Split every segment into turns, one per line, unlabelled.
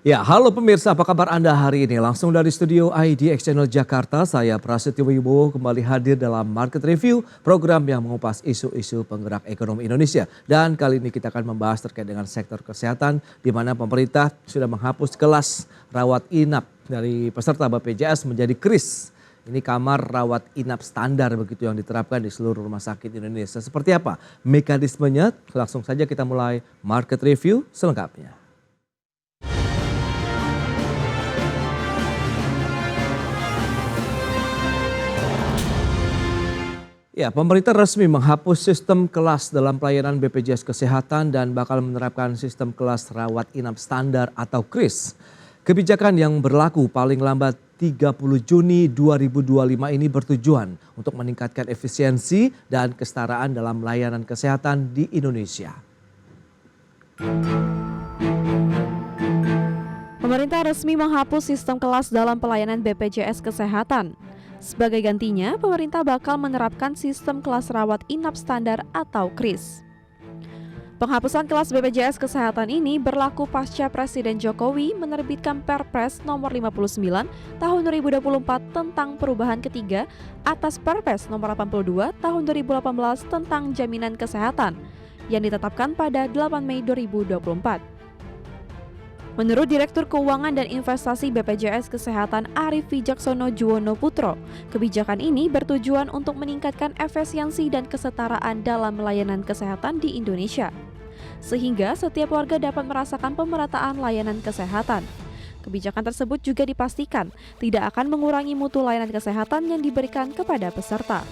Ya, halo pemirsa, apa kabar Anda hari ini? Langsung dari studio IDX Channel Jakarta, saya Prasetyo Wibowo kembali hadir dalam Market Review, program yang mengupas isu-isu penggerak ekonomi Indonesia. Dan kali ini kita akan membahas terkait dengan sektor kesehatan, di mana pemerintah sudah menghapus kelas rawat inap dari peserta BPJS menjadi KRIS. Ini kamar rawat inap standar begitu yang diterapkan di seluruh rumah sakit Indonesia. Seperti apa mekanismenya? Langsung saja kita mulai Market Review selengkapnya. Ya, pemerintah resmi menghapus sistem kelas dalam pelayanan BPJS Kesehatan dan bakal menerapkan sistem kelas rawat inap standar atau KRIS. Kebijakan yang berlaku paling lambat 30 Juni 2025 ini bertujuan untuk meningkatkan efisiensi dan kesetaraan dalam layanan kesehatan di Indonesia.
Pemerintah resmi menghapus sistem kelas dalam pelayanan BPJS Kesehatan. Sebagai gantinya, pemerintah bakal menerapkan sistem kelas rawat inap standar atau KRIS. Penghapusan kelas BPJS Kesehatan ini berlaku pasca Presiden Jokowi menerbitkan Perpres nomor 59 tahun 2024 tentang perubahan ketiga atas Perpres nomor 82 tahun 2018 tentang jaminan kesehatan yang ditetapkan pada 8 Mei 2024. Menurut Direktur Keuangan dan Investasi BPJS Kesehatan Arief Wijaksono Juwono Putro, kebijakan ini bertujuan untuk meningkatkan efisiensi dan kesetaraan dalam layanan kesehatan di Indonesia, sehingga setiap warga dapat merasakan pemerataan layanan kesehatan. Kebijakan tersebut juga dipastikan tidak akan mengurangi mutu layanan kesehatan yang diberikan kepada peserta.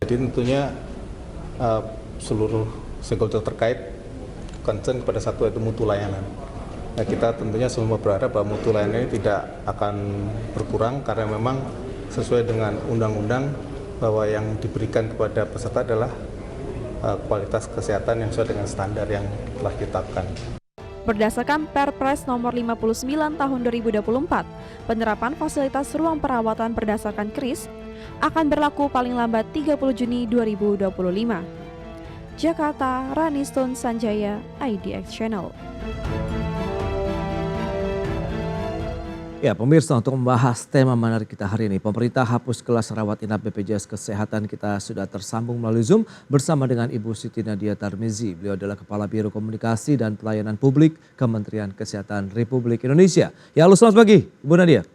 Jadi tentunya seluruh stakeholder terkait concern kepada satu yaitu mutu layanan. Nah, kita tentunya semua berharap bahwa mutu layanan ini tidak akan berkurang karena memang sesuai dengan undang-undang bahwa yang diberikan kepada peserta adalah kualitas kesehatan yang sesuai dengan standar yang telah ditetapkan.
Berdasarkan Perpres nomor 59 tahun 2024, penerapan fasilitas ruang perawatan berdasarkan KRIS akan berlaku paling lambat 30 Juni 2025. Jakarta, Raniston Sanjaya, IDX Channel.
Ya, pemirsa, untuk membahas tema menarik kita hari ini, pemerintah hapus kelas rawat inap BPJS Kesehatan. Kita sudah tersambung melalui Zoom bersama dengan Ibu Siti Nadia Tarmizi. Beliau adalah Kepala Biro Komunikasi dan Pelayanan Publik Kementerian Kesehatan Republik Indonesia. Ya, halo, selamat pagi Ibu Nadia.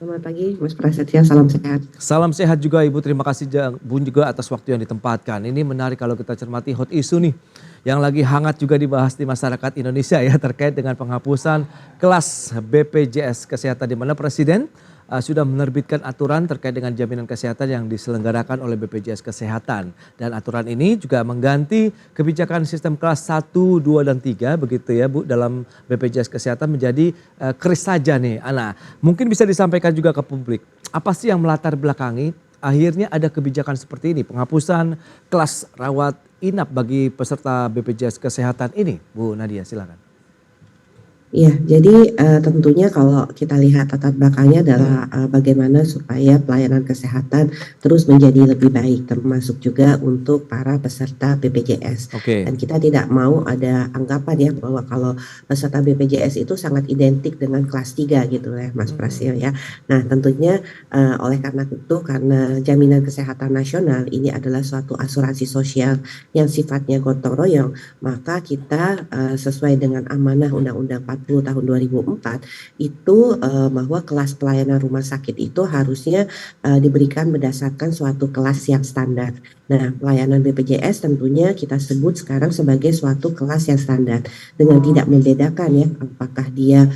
Selamat pagi Mas Prasetyo, salam sehat.
Salam sehat juga Ibu, terima kasih Bu juga atas waktu yang ditempatkan. Ini menarik kalau kita cermati hot isu nih yang lagi hangat juga dibahas di masyarakat Indonesia ya, terkait dengan penghapusan kelas BPJS Kesehatan, di mana Presiden sudah menerbitkan aturan terkait dengan jaminan kesehatan yang diselenggarakan oleh BPJS Kesehatan. Dan aturan ini juga mengganti kebijakan sistem kelas 1, 2, dan 3 begitu ya Bu, dalam BPJS Kesehatan menjadi KRIS saja nih. Nah, mungkin bisa disampaikan juga ke publik, apa sih yang melatar belakangi akhirnya ada kebijakan seperti ini, penghapusan kelas rawat inap bagi peserta BPJS Kesehatan ini, Bu Nadia, silakan.
Ya, jadi tentunya kalau kita lihat latar belakangnya adalah bagaimana supaya pelayanan kesehatan terus menjadi lebih baik, termasuk juga untuk para peserta BPJS. Dan kita tidak mau ada anggapan ya bahwa kalau peserta BPJS itu sangat identik dengan kelas 3 gitu ya Mas Prasetyo ya. Nah, tentunya oleh karena itu, karena jaminan kesehatan nasional ini adalah suatu asuransi sosial yang sifatnya gotong royong, maka kita sesuai dengan amanah Undang-Undang 40 tahun 2004 itu bahwa kelas pelayanan rumah sakit itu harusnya diberikan berdasarkan suatu kelas yang standar. Nah, pelayanan BPJS tentunya kita sebut sekarang sebagai suatu kelas yang standar dengan tidak membedakan ya apakah dia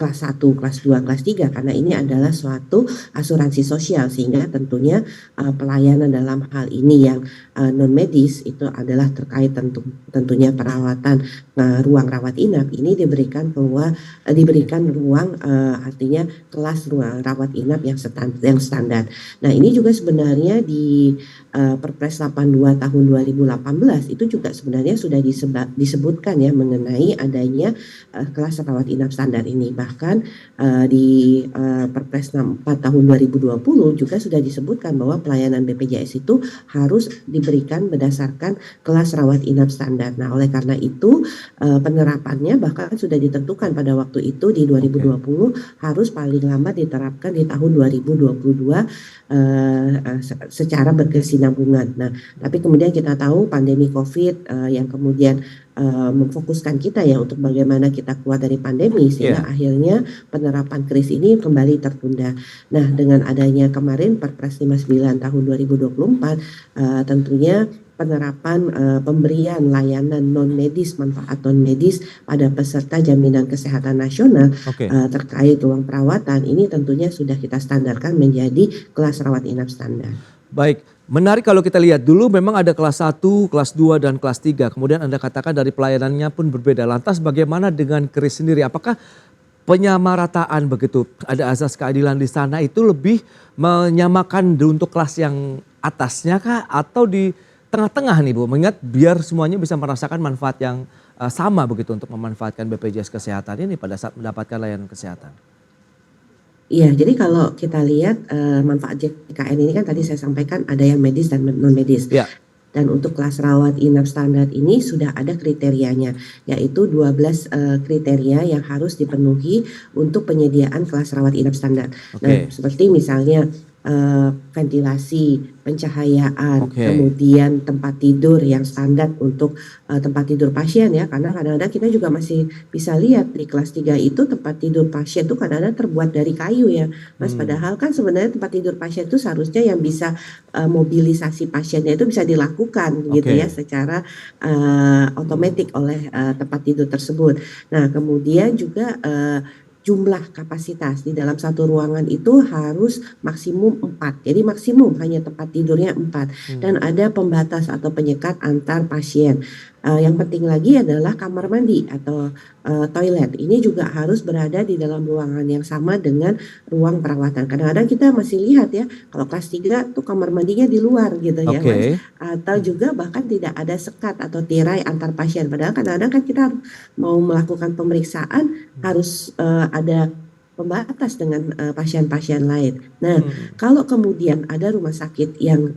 kelas 1, kelas 2, kelas 3, karena ini adalah suatu asuransi sosial, sehingga tentunya pelayanan dalam hal ini yang non medis itu adalah terkait tentunya perawatan ruang rawat inap ini diberikan ruang artinya kelas ruang rawat inap yang standar. Nah, ini juga sebenarnya di Perpres 82 tahun 2018 itu juga sebenarnya sudah disebutkan ya mengenai adanya kelas rawat inap standar ini. bahkan di Perpres 64 tahun 2020 juga sudah disebutkan bahwa pelayanan BPJS itu harus diberikan berdasarkan kelas rawat inap standar. Nah, oleh karena itu penerapannya bahkan sudah ditentukan pada waktu itu di 2020 harus paling lambat diterapkan di tahun 2022 secara berkesinambungan. Nah, tapi kemudian kita tahu pandemi COVID yang kemudian memfokuskan kita ya untuk bagaimana kita keluar dari pandemi sehingga akhirnya penerapan KRIS ini kembali tertunda. Nah, dengan adanya kemarin Perpres 59 tahun 2024 tentunya penerapan pemberian layanan non medis, manfaat non medis pada peserta jaminan kesehatan nasional terkait ruang perawatan ini tentunya sudah kita standarkan menjadi kelas rawat inap standar.
Baik, menarik kalau kita lihat dulu memang ada kelas 1, kelas 2 dan kelas 3. Kemudian Anda katakan dari pelayanannya pun berbeda. Lantas bagaimana dengan KRIS sendiri? Apakah penyamarataan begitu, ada azas keadilan di sana itu lebih menyamakan untuk kelas yang atasnya kah atau di tengah-tengah nih Bu? Mengingat biar semuanya bisa merasakan manfaat yang sama begitu untuk memanfaatkan BPJS Kesehatan ini pada saat mendapatkan layanan kesehatan.
Iya, jadi kalau kita lihat manfaat JKN ini kan tadi saya sampaikan ada yang medis dan non medis.
Ya.
Dan untuk kelas rawat inap standar ini sudah ada kriterianya, yaitu 12 kriteria yang harus dipenuhi untuk penyediaan kelas rawat inap standar. Nah, seperti misalnya ventilasi, pencahayaan, kemudian tempat tidur yang standar untuk tempat tidur pasien ya, karena kadang-kadang kita juga masih bisa lihat di kelas 3 itu tempat tidur pasien itu kadang-kadang terbuat dari kayu ya Mas, padahal kan sebenarnya tempat tidur pasien itu seharusnya yang bisa mobilisasi pasiennya itu bisa dilakukan gitu ya secara otomatis oleh tempat tidur tersebut. Nah, kemudian juga jumlah kapasitas di dalam satu ruangan itu harus maksimum 4. Jadi maksimum hanya tempat tidurnya 4 dan ada pembatas atau penyekat antar pasien. Yang penting lagi adalah kamar mandi atau toilet. Ini juga harus berada di dalam ruangan yang sama dengan ruang perawatan. Kadang-kadang kita masih lihat ya, kalau kelas 3 tuh kamar mandinya di luar gitu ya Mas. Atau juga bahkan tidak ada sekat atau tirai antar pasien. Padahal kadang-kadang kan kita mau melakukan pemeriksaan harus ada pembatas dengan pasien-pasien lain. Nah, kalau kemudian ada rumah sakit yang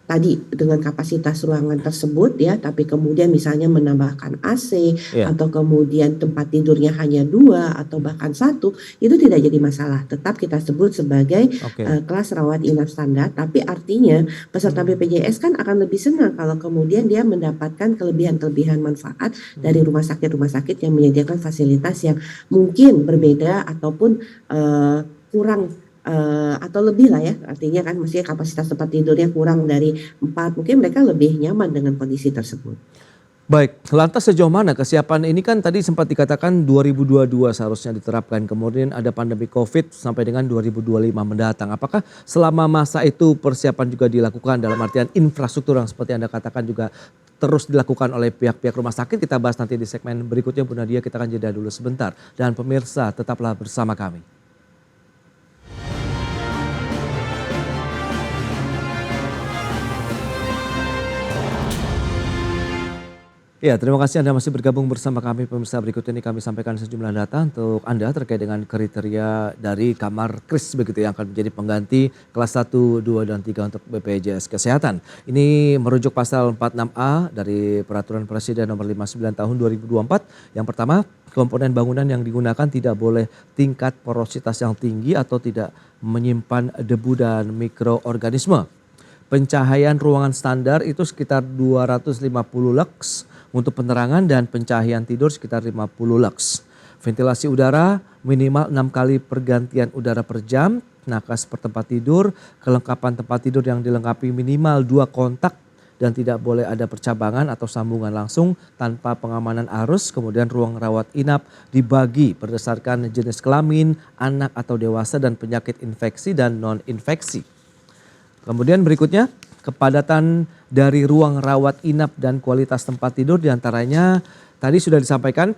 tadi dengan kapasitas ruangan tersebut ya, tapi kemudian misalnya menambahkan AC atau kemudian tempat tidurnya hanya 2 atau bahkan 1, itu tidak jadi masalah. Tetap kita sebut sebagai kelas rawat inap standar, tapi artinya peserta BPJS kan akan lebih senang kalau kemudian dia mendapatkan kelebihan-kelebihan manfaat dari rumah sakit yang menyediakan fasilitas yang mungkin berbeda ataupun kurang atau lebih lah ya, artinya kan mestinya kapasitas tempat tidurnya kurang dari 4, mungkin mereka lebih nyaman dengan kondisi tersebut.
Baik, lantas sejauh mana kesiapan ini kan tadi sempat dikatakan 2022 seharusnya diterapkan, kemudian ada pandemi COVID sampai dengan 2025 mendatang. Apakah selama masa itu persiapan juga dilakukan dalam artian infrastruktur yang seperti Anda katakan juga terus dilakukan oleh pihak-pihak rumah sakit? Kita bahas nanti di segmen berikutnya Bu Nadia, kita akan jeda dulu sebentar. Dan pemirsa tetaplah bersama kami. Ya, terima kasih Anda masih bergabung bersama kami pemirsa. Berikut ini kami sampaikan sejumlah data untuk Anda terkait dengan kriteria dari kamar KRIS begitu yang akan menjadi pengganti kelas 1, 2, dan 3 untuk BPJS Kesehatan. Ini merujuk pasal 46A dari Peraturan Presiden nomor 59 tahun 2024. Yang pertama, komponen bangunan yang digunakan tidak boleh tingkat porositas yang tinggi atau tidak menyimpan debu dan mikroorganisme. Pencahayaan ruangan standar itu sekitar 250 lux. Untuk penerangan dan pencahayaan tidur sekitar 50 lux. Ventilasi udara minimal 6 kali pergantian udara per jam. Nakas per tempat tidur, kelengkapan tempat tidur yang dilengkapi minimal 2 kontak dan tidak boleh ada percabangan atau sambungan langsung tanpa pengamanan arus. Kemudian ruang rawat inap dibagi berdasarkan jenis kelamin, anak atau dewasa dan penyakit infeksi dan non-infeksi. Kemudian berikutnya, kepadatan dari ruang rawat inap dan kualitas tempat tidur diantaranya tadi sudah disampaikan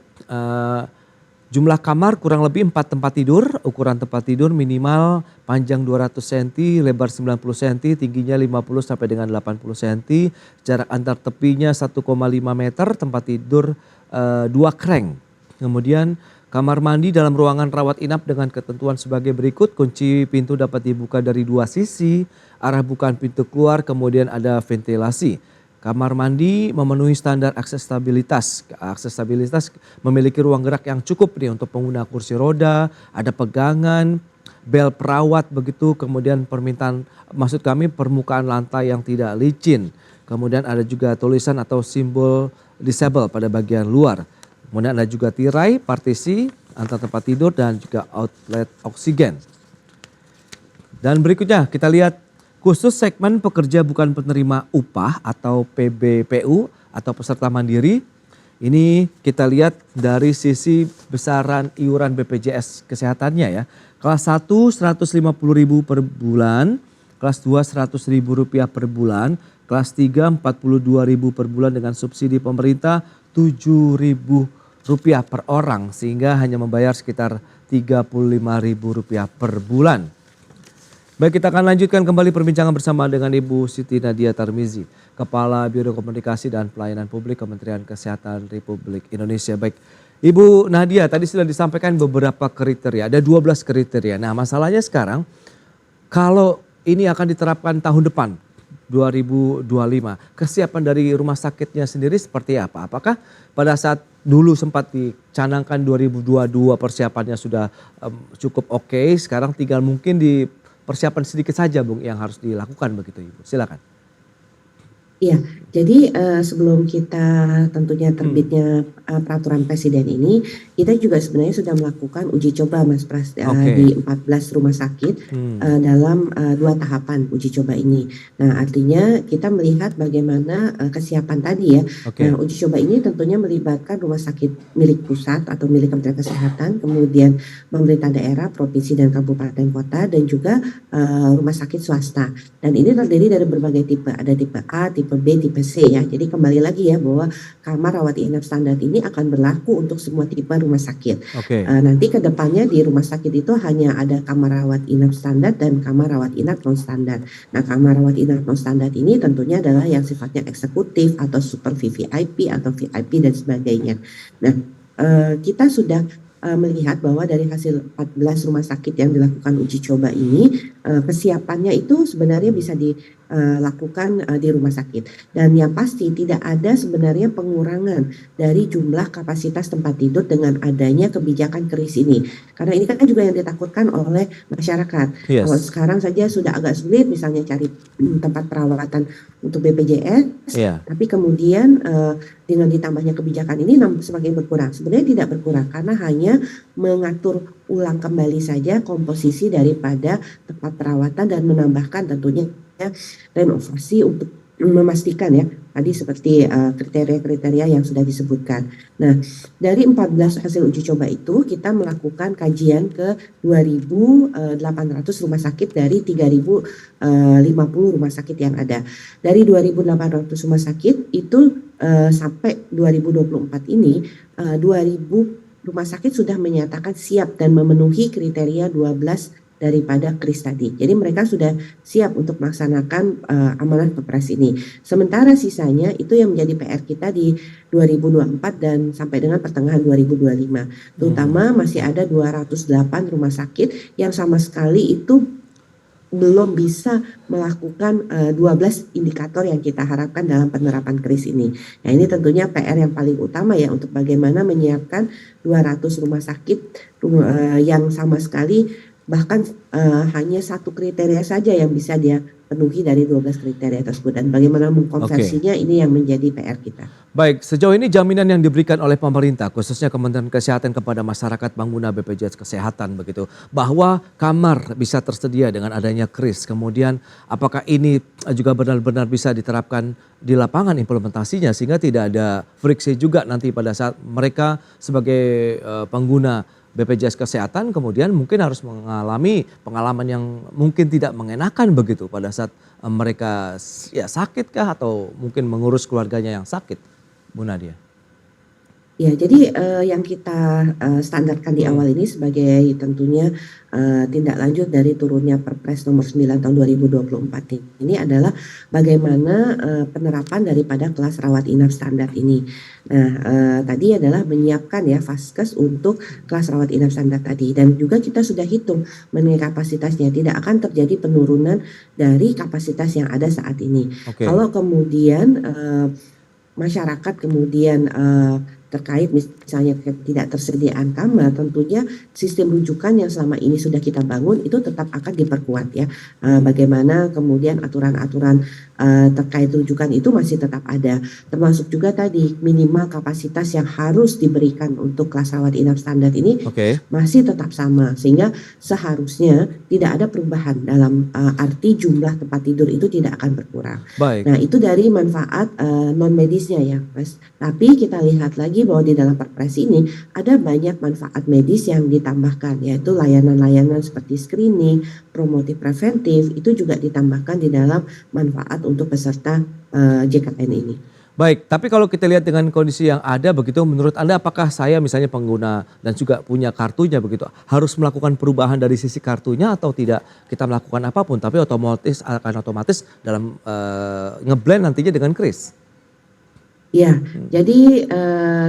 jumlah kamar kurang lebih 4 tempat tidur, ukuran tempat tidur minimal panjang 200 cm, lebar 90 cm, tingginya 50 sampai dengan 80 cm, jarak antar tepinya 1,5 meter, tempat tidur 2 kreng. Kemudian kamar mandi dalam ruangan rawat inap dengan ketentuan sebagai berikut. Kunci pintu dapat dibuka dari dua sisi, arah bukaan pintu keluar, kemudian ada ventilasi. Kamar mandi memenuhi standar aksesabilitas. Aksesabilitas memiliki ruang gerak yang cukup nih untuk pengguna kursi roda, ada pegangan, bel perawat begitu, kemudian permukaan lantai yang tidak licin. Kemudian ada juga tulisan atau simbol disable pada bagian luar. Kemudian ada juga tirai, partisi antar tempat tidur dan juga outlet oksigen. Dan berikutnya kita lihat khusus segmen pekerja bukan penerima upah atau PBPU atau peserta mandiri. Ini kita lihat dari sisi besaran iuran BPJS kesehatannya ya. Kelas 1 150.000 per bulan, kelas 2 100.000 rupiah per bulan, kelas 3 42.000 per bulan dengan subsidi pemerintah 7.000 rupiah per orang sehingga hanya membayar sekitar 35.000 rupiah per bulan. Baik, kita akan lanjutkan kembali perbincangan bersama dengan Ibu Siti Nadia Tarmizi, Kepala Biro Komunikasi dan Pelayanan Publik Kementerian Kesehatan Republik Indonesia. Baik, Ibu Nadia tadi sudah disampaikan beberapa kriteria, ada 12 kriteria. Nah, masalahnya sekarang kalau ini akan diterapkan tahun depan 2025, kesiapan dari rumah sakitnya sendiri seperti apa? Apakah pada saat dulu sempat dicanangkan 2022 persiapannya sudah cukup oke, sekarang tinggal mungkin di persiapan sedikit saja Bung yang harus dilakukan begitu Ibu. Silakan.
Iya, jadi sebelum kita tentunya terbitnya peraturan presiden ini, kita juga sebenarnya sudah melakukan uji coba Mas Pras di 14 rumah sakit dalam 2 tahapan uji coba ini. Nah, artinya kita melihat bagaimana kesiapan tadi ya. Nah, uji coba ini tentunya melibatkan rumah sakit milik pusat atau milik Kementerian Kesehatan, kemudian pemerintah daerah, provinsi dan kabupaten kota, dan juga rumah sakit swasta. Dan ini terdiri dari berbagai tipe, ada tipe A, tipe B, tipe C ya. Jadi kembali lagi ya bahwa kamar rawat inap standar ini akan berlaku untuk semua tipe rumah sakit. Nanti ke depannya di rumah sakit itu hanya ada kamar rawat inap standar dan kamar rawat inap non standar. Nah, kamar rawat inap non standar ini tentunya adalah yang sifatnya eksekutif atau super VVIP atau VIP dan sebagainya. Nah, kita sudah melihat bahwa dari hasil 14 rumah sakit yang dilakukan uji coba ini, kesiapannya itu sebenarnya bisa dilakukan di rumah sakit. Dan yang pasti tidak ada sebenarnya pengurangan dari jumlah kapasitas tempat tidur dengan adanya kebijakan kris ini. Karena ini kan juga yang ditakutkan oleh masyarakat. Kalau sekarang saja sudah agak sulit misalnya cari tempat perawatan untuk BPJS, tapi kemudian dengan ditambahnya kebijakan ini semakin berkurang. Sebenarnya tidak berkurang karena hanya mengatur ulang kembali saja komposisi daripada tempat perawatan dan menambahkan tentunya renovasi untuk memastikan ya tadi seperti kriteria-kriteria yang sudah disebutkan. Nah, dari 14 hasil uji coba itu kita melakukan kajian ke 2.800 rumah sakit dari 3.050 rumah sakit yang ada. Dari 2.800 rumah sakit itu sampai 2024 ini 2.000 rumah sakit sudah menyatakan siap dan memenuhi kriteria 12 daripada kris tadi. Jadi mereka sudah siap untuk melaksanakan amanat Kepres ini. Sementara sisanya itu yang menjadi PR kita di 2024 dan sampai dengan pertengahan 2025. Terutama masih ada 208 rumah sakit yang sama sekali itu belum bisa melakukan 12 indikator yang kita harapkan dalam penerapan kris ini. Nah, ini tentunya PR yang paling utama ya untuk bagaimana menyiapkan 200 rumah sakit yang sama sekali bahkan hanya satu kriteria saja yang bisa dia penuhi dari 12 kriteria tersebut, dan bagaimana mengkonversinya ini yang menjadi PR kita.
Baik, sejauh ini jaminan yang diberikan oleh pemerintah khususnya Kementerian Kesehatan kepada masyarakat pengguna BPJS Kesehatan begitu, bahwa kamar bisa tersedia dengan adanya kris, kemudian apakah ini juga benar-benar bisa diterapkan di lapangan implementasinya sehingga tidak ada friksi juga nanti pada saat mereka sebagai pengguna BPJS Kesehatan kemudian mungkin harus mengalami pengalaman yang mungkin tidak mengenakan begitu pada saat mereka ya sakit kah atau mungkin mengurus keluarganya yang sakit, Bu Nadia?
Ya, jadi yang kita standarkan di
Hmm,
awal ini sebagai tentunya tindak lanjut dari turunnya Perpres nomor 9 tahun 2024 ini adalah bagaimana penerapan daripada kelas rawat inap standar ini. Nah, tadi adalah menyiapkan ya Vaskes untuk kelas rawat inap standar tadi, dan juga kita sudah hitung mengenai kapasitasnya, tidak akan terjadi penurunan dari kapasitas yang ada saat ini.
oke.
Kalau kemudian masyarakat kemudian terkait misalnya tidak tersediaan kamar, tentunya sistem rujukan yang selama ini sudah kita bangun itu tetap akan diperkuat ya. Bagaimana kemudian aturan-aturan terkait rujukan itu masih tetap ada, termasuk juga tadi minimal kapasitas yang harus diberikan untuk kelas rawat inap standar ini
Oke,
masih tetap sama, sehingga seharusnya tidak ada perubahan dalam arti jumlah tempat tidur itu tidak akan berkurang.
baik.
Nah, itu dari manfaat non medisnya ya, Mas. Tapi kita lihat lagi bahwa di dalam Perpres ini ada banyak manfaat medis yang ditambahkan, yaitu layanan-layanan seperti screening, promotif preventif, itu juga ditambahkan di dalam manfaat untuk peserta JKN ini.
Baik, tapi kalau kita lihat dengan kondisi yang ada begitu, menurut Anda apakah saya misalnya pengguna dan juga punya kartunya begitu, harus melakukan perubahan dari sisi kartunya atau tidak kita melakukan apapun, tapi otomatis dalam ngeblend nantinya dengan kris?
Ya,
Hmm,
jadi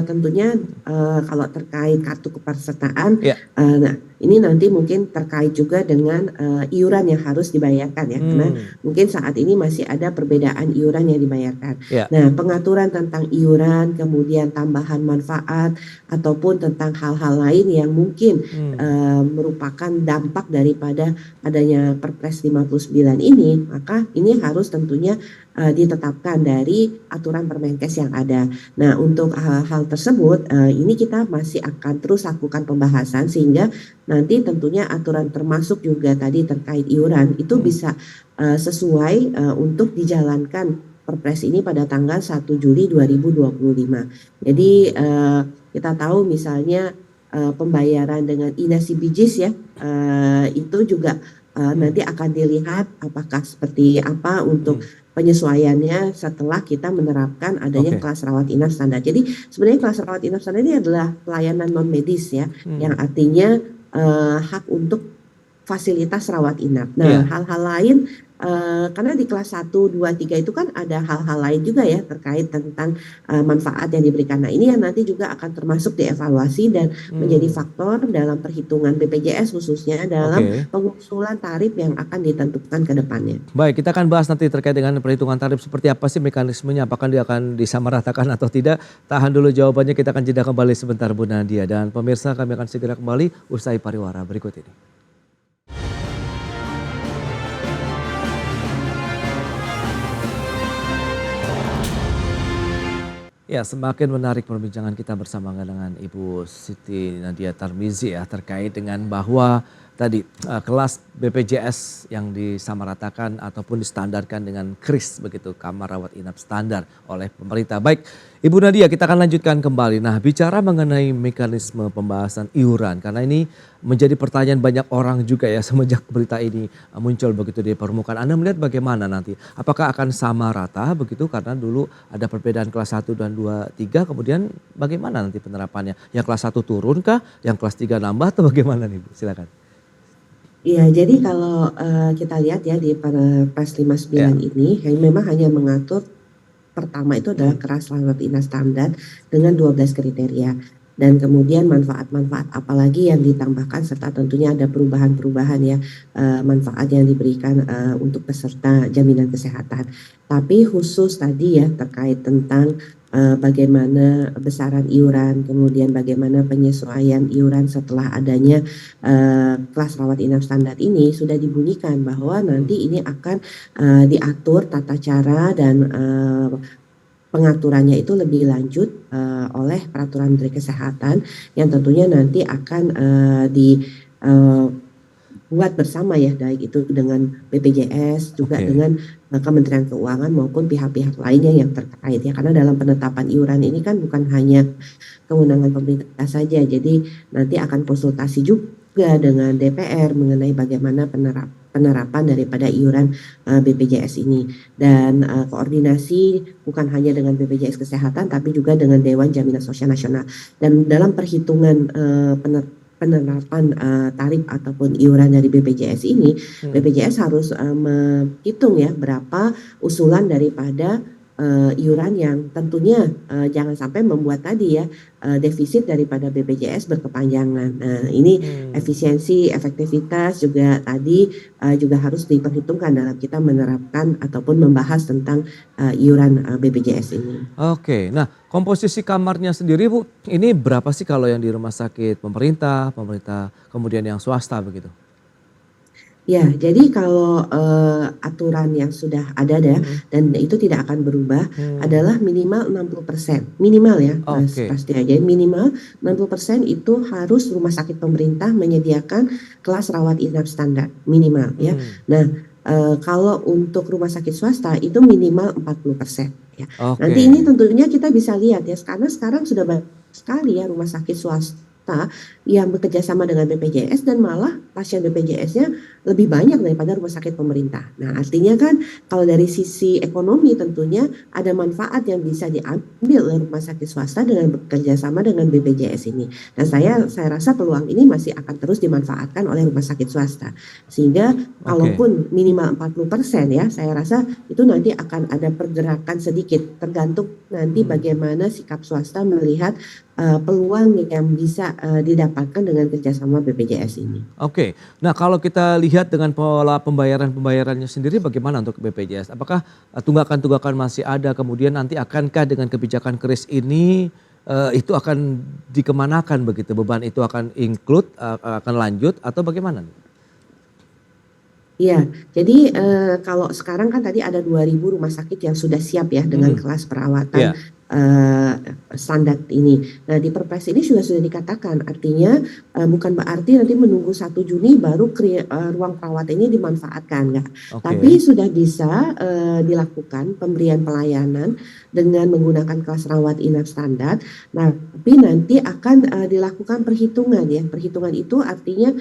tentunya kalau terkait kartu kepesertaan,
ya,
nah ini nanti mungkin terkait juga dengan iuran yang harus dibayarkan ya, karena
hmm,
mungkin saat ini masih ada perbedaan iuran yang dibayarkan.
ya,
Nah, pengaturan tentang iuran, kemudian tambahan manfaat, ataupun tentang hal-hal lain yang mungkin
hmm,
merupakan dampak daripada adanya Perpres 59 ini, maka ini harus tentunya ditetapkan dari aturan Permenkes yang ada. Nah, untuk hal-hal tersebut ini kita masih akan terus lakukan pembahasan sehingga nanti tentunya aturan termasuk juga tadi terkait iuran itu
hmm,
bisa sesuai untuk dijalankan Perpres ini pada tanggal 1 Juli 2025. Jadi kita tahu misalnya pembayaran dengan INASI-BIJIS ya, itu juga
hmm,
nanti akan dilihat apakah seperti apa untuk
hmm,
penyesuaiannya setelah kita menerapkan adanya
oke,
kelas rawat inap standar. Jadi sebenarnya kelas rawat inap standar ini adalah pelayanan non medis ya,
hmm,
yang artinya hak untuk fasilitas rawat inap. Nah,
iya,
hal-hal lain karena di kelas 1, 2, 3 itu kan ada hal-hal lain juga ya terkait tentang manfaat yang diberikan. Nah, ini yang nanti juga akan termasuk dievaluasi dan menjadi
hmm,
faktor dalam perhitungan BPJS khususnya dalam
oke.
pengusulan tarif yang akan ditentukan ke depannya.
Baik, kita akan bahas nanti terkait dengan perhitungan tarif seperti apa sih mekanismenya, apakah dia akan disamaratakan atau tidak. Tahan dulu jawabannya, kita akan jeda kembali sebentar Bu Nadia. Dan pemirsa, kami akan segera kembali usai pariwara berikut ini. Ya, semakin menarik perbincangan kita bersama dengan Ibu Siti Nadia Tarmizi ya terkait dengan bahwa tadi kelas BPJS yang disamaratakan ataupun distandarkan dengan KRIS begitu, kamar rawat inap standar oleh pemerintah. Baik, Ibu Nadia, kita akan lanjutkan kembali. Nah, bicara mengenai mekanisme pembahasan iuran karena ini menjadi pertanyaan banyak orang juga ya semenjak berita ini muncul begitu di permukaan. Anda melihat bagaimana nanti? Apakah akan sama rata begitu karena dulu ada perbedaan kelas 1 dan 2, 3, kemudian bagaimana nanti penerapannya? Yang kelas 1 turun kah? Yang kelas 3 nambah atau bagaimana nih Bu? Silakan.
Iya, jadi kalau kita lihat ya di Perpres
Ya.
59 ini yang memang hanya mengatur pertama itu adalah
Hmm,
kelas rawat inap standar dengan 12 kriteria. Dan kemudian manfaat-manfaat apalagi yang ditambahkan serta tentunya ada perubahan-perubahan ya manfaat yang diberikan untuk peserta jaminan kesehatan. Tapi khusus tadi ya terkait tentang bagaimana besaran iuran, kemudian bagaimana penyesuaian iuran setelah adanya kelas rawat inap standar ini sudah dibunyikan bahwa
hmm,
nanti ini akan diatur tata cara dan pengaturannya itu lebih lanjut oleh peraturan Menteri Kesehatan yang tentunya nanti akan buat bersama ya, baik itu dengan BPJS juga
oke.
dengan Kementerian Keuangan maupun pihak-pihak lainnya yang terkait ya, karena dalam penetapan iuran ini kan bukan hanya kewenangan pemerintah saja, jadi nanti akan konsultasi juga dengan DPR mengenai bagaimana penerapan daripada iuran BPJS ini. Dan koordinasi bukan hanya dengan BPJS Kesehatan tapi juga dengan Dewan Jaminan Sosial Nasional. Dan dalam perhitungan penerapan tarif ataupun iuran dari BPJS ini, BPJS harus menghitung ya berapa usulan daripada iuran yang tentunya jangan sampai membuat tadi ya defisit daripada BPJS berkepanjangan. Nah, ini efisiensi, efektivitas juga tadi juga harus diperhitungkan dalam kita menerapkan ataupun membahas tentang iuran BPJS ini.
Oke, nah komposisi kamarnya sendiri Bu, ini berapa sih kalau yang di rumah sakit pemerintah kemudian yang swasta begitu?
Ya, jadi kalau aturan yang sudah ada dan itu tidak akan berubah adalah minimal 60%. Minimal ya, Mas
Oke.
pasti aja minimal 60% itu harus rumah sakit pemerintah menyediakan kelas rawat inap standar minimal ya. Nah, kalau untuk rumah sakit swasta itu minimal 40% ya.
Oke.
Nanti ini tentunya kita bisa lihat ya, karena sekarang sudah banyak sekali ya rumah sakit swasta yang bekerja sama dengan BPJS dan malah pasien BPJS-nya lebih banyak daripada rumah sakit pemerintah. Nah, artinya kan kalau dari sisi ekonomi tentunya ada manfaat yang bisa diambil oleh rumah sakit swasta dengan bekerja sama dengan BPJS ini. Dan saya rasa peluang ini masih akan terus dimanfaatkan oleh rumah sakit swasta. Sehingga kalaupun minimal 40% ya, saya rasa itu nanti akan ada pergerakan sedikit tergantung nanti bagaimana sikap swasta melihat peluang yang bisa didapatkan dengan kerjasama BPJS ini.
Oke, nah kalau kita lihat dengan pola pembayarannya sendiri bagaimana untuk BPJS? Apakah tunggakan-tunggakan masih ada, kemudian nanti akankah dengan kebijakan kris ini itu akan dikemanakan begitu? Beban itu akan include, akan lanjut atau bagaimana?
Iya, jadi kalau sekarang kan tadi ada 2.000 rumah sakit yang sudah siap ya dengan kelas perawatan standar ini. Nah, di Perpres ini sudah dikatakan, artinya bukan berarti nanti menunggu 1 Juni baru ruang perawatan ini dimanfaatkan, enggak. Tapi sudah bisa dilakukan pemberian pelayanan dengan menggunakan kelas rawat inap standar. Nah, tapi nanti akan dilakukan perhitungan ya. Perhitungan itu artinya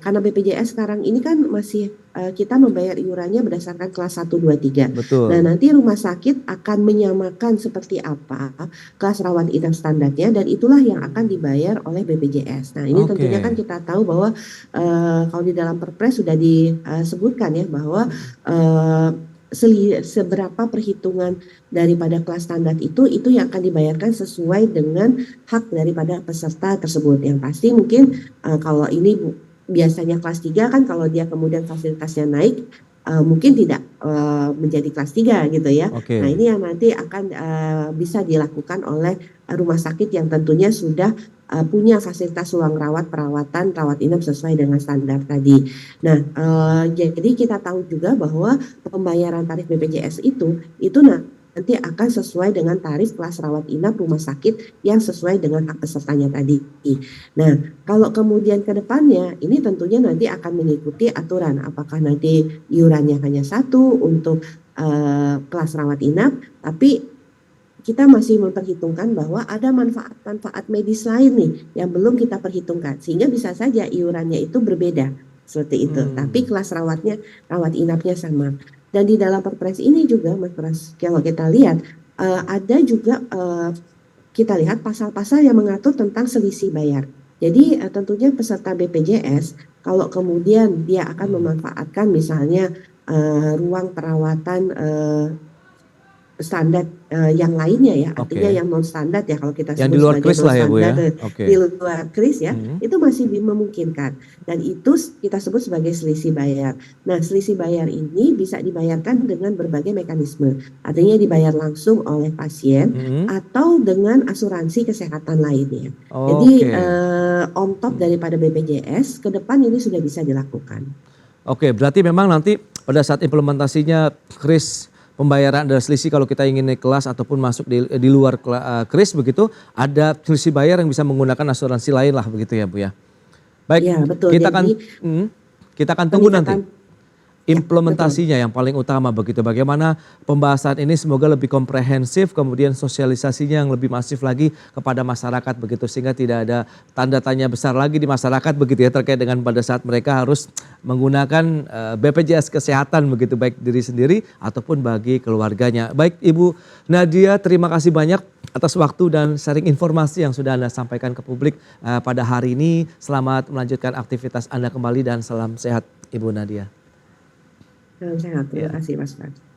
karena BPJS sekarang ini kan masih kita membayar iurannya berdasarkan kelas 1, 2, 3.
Betul.
Nah, nanti rumah sakit akan menyamakan seperti apa kelas rawat inap standarnya dan itulah yang akan dibayar oleh BPJS. Nah, ini tentunya kan kita tahu bahwa kalau di dalam Perpres sudah disebutkan ya bahwa seberapa perhitungan daripada kelas standar itu yang akan dibayarkan sesuai dengan hak daripada peserta tersebut. Yang pasti mungkin kalau ini biasanya kelas 3 kan kalau dia kemudian fasilitasnya naik mungkin tidak menjadi kelas 3 gitu ya. Nah, ini yang nanti akan bisa dilakukan oleh rumah sakit yang tentunya sudah punya fasilitas ruang perawatan rawat inap sesuai dengan standar tadi. Nah, jadi kita tahu juga bahwa pembayaran tarif BPJS itu nanti akan sesuai dengan tarif kelas rawat inap rumah sakit yang sesuai dengan hak pesertanya tadi. Nah, kalau kemudian ke depannya ini tentunya nanti akan mengikuti aturan apakah nanti iurannya hanya 1 untuk kelas rawat inap, tapi kita masih memperhitungkan bahwa ada manfaat-manfaat medis lain nih yang belum kita perhitungkan sehingga bisa saja iurannya itu berbeda seperti itu. Tapi kelas rawat inapnya sama. Dan di dalam Perpres ini juga Mas Pras, kalau kita lihat ada juga kita lihat pasal-pasal yang mengatur tentang selisih bayar. Jadi tentunya peserta BPJS kalau kemudian dia akan memanfaatkan misalnya ruang perawatan standar yang lainnya ya, artinya yang non standar ya kalau kita sebut
yang di luar
sebagai
kris lah ya Bu ya.
Di luar kris ya, itu masih memungkinkan dan itu kita sebut sebagai selisih bayar. Nah, selisih bayar ini bisa dibayarkan dengan berbagai mekanisme, artinya dibayar langsung oleh pasien atau dengan asuransi kesehatan lainnya. Jadi on top daripada BPJS ke depan ini sudah bisa dilakukan.
Oke, berarti memang nanti pada saat implementasinya kris pembayaran ada selisih kalau kita ingin naik kelas ataupun masuk di luar kris begitu, ada selisih bayar yang bisa menggunakan asuransi lain lah begitu ya Bu ya. Baik,
Ya, betul.
kita akan tunggu nanti. implementasinya yang paling utama begitu. Bagaimana pembahasan ini semoga lebih komprehensif, kemudian sosialisasinya yang lebih masif lagi kepada masyarakat begitu, sehingga tidak ada tanda tanya besar lagi di masyarakat begitu ya, terkait dengan pada saat mereka harus menggunakan BPJS Kesehatan begitu, baik diri sendiri ataupun bagi keluarganya. Baik Ibu Nadia, terima kasih banyak atas waktu dan sharing informasi yang sudah Anda sampaikan ke publik pada hari ini. Selamat melanjutkan aktivitas Anda kembali dan salam sehat Ibu Nadia.
Salam sehat, terima kasih Mas Fad.